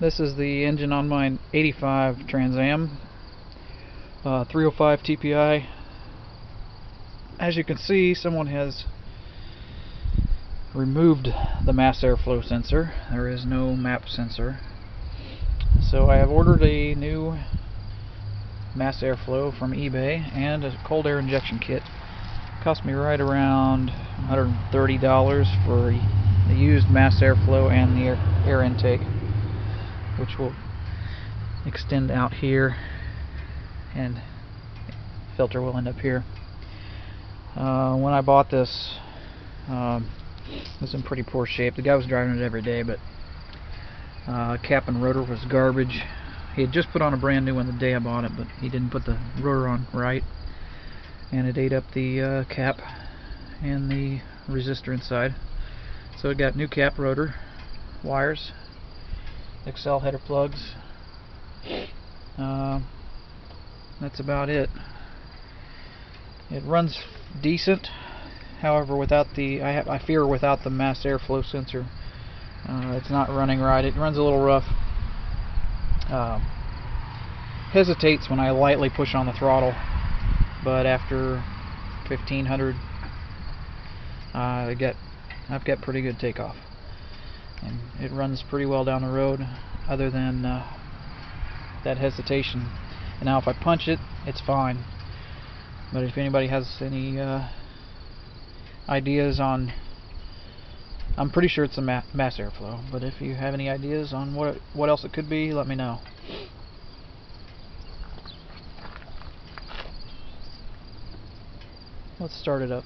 This is the engine on my 85 Trans Am, 305 TPI. As you can see, someone has removed the mass airflow sensor. There is no map sensor. So I have ordered a new mass airflow from eBay and a cold air injection kit. Cost me right around $130 for the used mass airflow and the air intake, which will extend out here and filter will end up here. When I bought this, it was in pretty poor shape. The guy was driving it every day, but cap and rotor was garbage. He had just put on a brand new one the day I bought it, but he didn't put the rotor on right, and it ate up the cap and the resistor inside. So it got new cap, rotor, wires, Excel header plugs. That's about it. It runs decent, however, without the I fear without the mass airflow sensor, it's not running right. It runs a little rough. Hesitates when I lightly push on the throttle, but after 1500, I've got pretty good takeoff, and it runs pretty well down the road, other than that hesitation. And now if I punch it, it's fine. But if anybody has any ideas on, I'm pretty sure it's a mass airflow, but if you have any ideas on what else it could be, let me know. Let's start it up.